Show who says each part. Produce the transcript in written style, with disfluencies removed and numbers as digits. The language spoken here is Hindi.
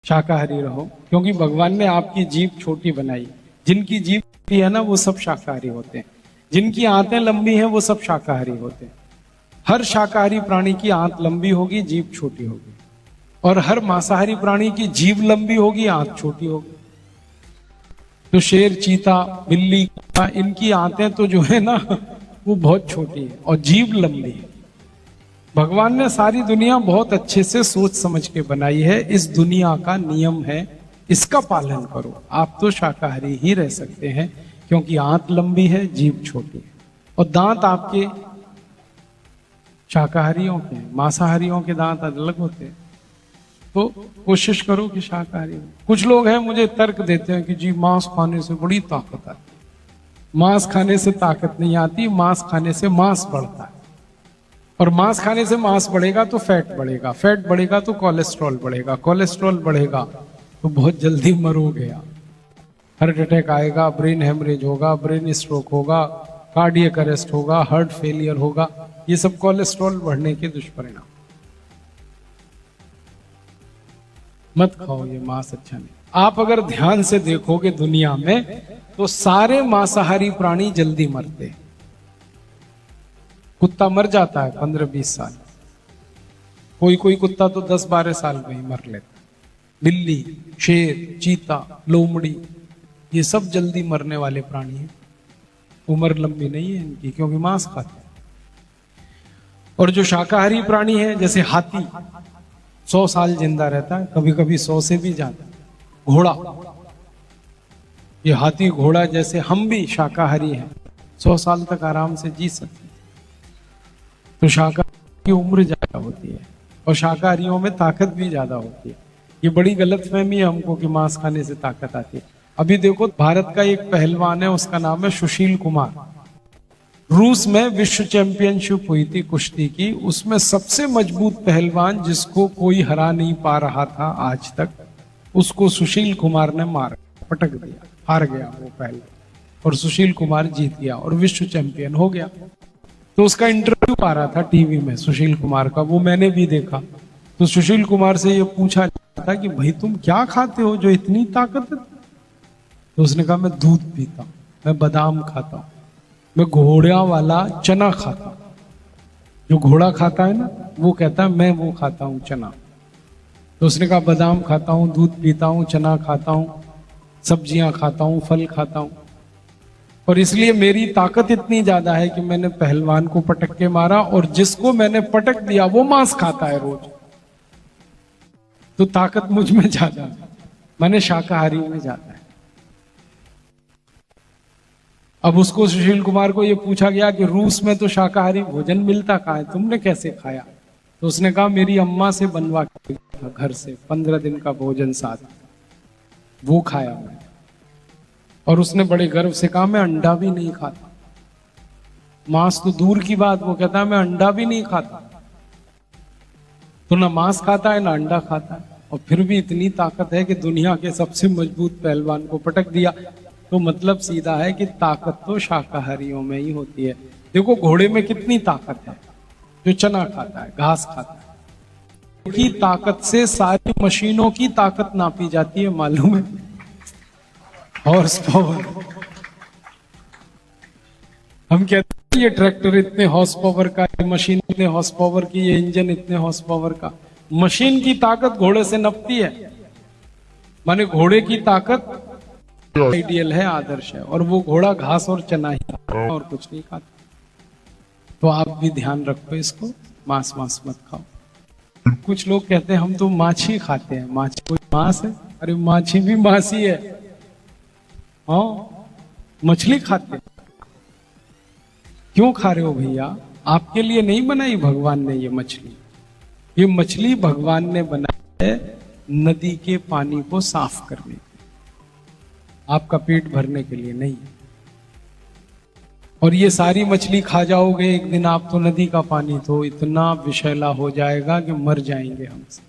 Speaker 1: शाकाहारी रहो, क्योंकि भगवान ने आपकी जीभ छोटी बनाई। जिनकी जीभ छोटी है ना वो सब शाकाहारी होते हैं, जिनकी आंतें लंबी हैं वो सब शाकाहारी होते हैं। हर शाकाहारी प्राणी की आंत लंबी होगी, जीभ छोटी होगी, और हर मांसाहारी प्राणी की जीभ लंबी होगी, आंत छोटी होगी। तो शेर, चीता, बिल्ली, इनकी आंतें तो जो है ना वो बहुत छोटी है और जीभ लंबी है। भगवान ने सारी दुनिया बहुत अच्छे से सोच समझ के बनाई है। इस दुनिया का नियम है, इसका पालन करो। आप तो शाकाहारी ही रह सकते हैं, क्योंकि आंत लंबी है, जीभ छोटी है, और दांत आपके शाकाहारियों के, मांसाहारियों के दांत अलग होते हैं। तो कोशिश करो कि शाकाहारी हो। कुछ लोग हैं मुझे तर्क देते हैं कि जी मांस खाने से बड़ी ताकत आती है। मांस खाने से ताकत नहीं आती, मांस खाने से मांस बढ़ता है, और मांस खाने से मांस बढ़ेगा तो फैट बढ़ेगा, फैट बढ़ेगा तो कोलेस्ट्रॉल बढ़ेगा, कोलेस्ट्रॉल बढ़ेगा तो बहुत जल्दी मरोगे आप। हार्ट अटैक आएगा, ब्रेन हेमरेज होगा, ब्रेन स्ट्रोक होगा, कार्डियक अरेस्ट होगा, हार्ट फेलियर होगा। ये सब कोलेस्ट्रॉल बढ़ने के दुष्परिणाम। मत खाओ ये मांस, अच्छा नहीं। आप अगर ध्यान से देखोगे दुनिया में तो सारे मांसाहारी प्राणी जल्दी मरते हैं। कुत्ता मर जाता है 15-20 साल, कोई कोई कुत्ता तो 10-12 साल में ही मर लेता है। बिल्ली, शेर, चीता, लोमड़ी, ये सब जल्दी मरने वाले प्राणी हैं। उम्र लंबी नहीं है इनकी, क्योंकि मांस खाते हैं। और जो शाकाहारी प्राणी है, जैसे हाथी 100 साल जिंदा रहता है, कभी कभी 100 से भी ज्यादा। घोड़ा, ये हाथी घोड़ा जैसे हम भी शाकाहारी हैं, 100 साल तक आराम से जी सकते हैं। तो शाकाहारी की उम्र ज्यादा होती है, और शाकाहारियों में ताकत भी ज्यादा होती है। ये बड़ी गलतफहमी है हमको कि मांस खाने से ताकत आती है। अभी देखो, भारत का एक पहलवान है, उसका नाम है सुशील कुमार। रूस में विश्व चैंपियनशिप हुई थी कुश्ती की, उसमें सबसे मजबूत पहलवान जिसको कोई हरा नहीं पा रहा था आज तक, उसको सुशील कुमार ने मार पटक दिया, हार गया वो पहलवान, और सुशील कुमार जीत गया और विश्व चैंपियन हो गया। तो उसका इंटरव्यू आ रहा था टीवी में सुशील कुमार का, वो मैंने भी देखा। तो सुशील कुमार से ये पूछा था कि भाई तुम क्या खाते हो जो इतनी ताकत है? तो उसने कहा मैं दूध पीता हूं, मैं बादाम खाता हूं, मैं घोड़ा वाला चना खाता हूं। जो घोड़ा खाता है ना, वो कहता है मैं वो खाता हूं चना। तो उसने कहा बादाम खाता हूं, दूध पीता हूं, चना खाता हूं, सब्जियां खाता हूं, फल खाता हूं, और इसलिए मेरी ताकत इतनी ज्यादा है कि मैंने पहलवान को पटक के मारा, और जिसको मैंने पटक दिया वो मांस खाता है रोज। तो ताकत मुझ में ज्यादा है, मैंने शाकाहारी में ज्यादा है। अब उसको, सुशील कुमार को ये पूछा गया कि रूस में तो शाकाहारी भोजन मिलता कहाँ है, तुमने कैसे खाया? तो उसने कहा मेरी अम्मा से बनवा के था घर से, 15 दिन का भोजन साथ, वो खाया मैंने। और उसने बड़े गर्व से कहा मैं अंडा भी नहीं खाता, मांस तो दूर की बात, वो कहता है मैं अंडा भी नहीं खाता। तो ना मांस खाता है ना अंडा खाता है, और फिर भी इतनी ताकत है कि दुनिया के सबसे मजबूत पहलवान को पटक दिया। तो मतलब सीधा है कि ताकत तो शाकाहारियों में ही होती है। देखो घोड़े में कितनी ताकत है, जो चना खाता है, घास खाता है, की ताकत से सारी मशीनों की ताकत नापी जाती है, मालूम है? Horse power. हम कहते हैं ये ट्रैक्टर इतने हॉर्स पावर का, ये मशीन इतने हॉर्स पावर की, ये इंजन इतने हॉर्स पावर का। मशीन की ताकत घोड़े से नपती है, माने घोड़े की ताकत आइडियल है, आदर्श है, और वो घोड़ा घास और चना ही खाता और कुछ नहीं खाता। तो आप भी ध्यान रखो इसको, मांस मत खाओ। कुछ लोग कहते हैं हम तो माछी खाते हैं, माछी कोई मांस है? अरे माछी भी मांस ही है। हाँ, मछली खाते हैं। क्यों खा रहे हो भैया? आपके लिए नहीं बनाई भगवान ने ये मछली। ये मछली भगवान ने बनाई है नदी के पानी को साफ करने, आपका पेट भरने के लिए नहीं। और ये सारी मछली खा जाओगे एक दिन आप, तो नदी का पानी तो इतना विषैला हो जाएगा कि मर जाएंगे हमसे।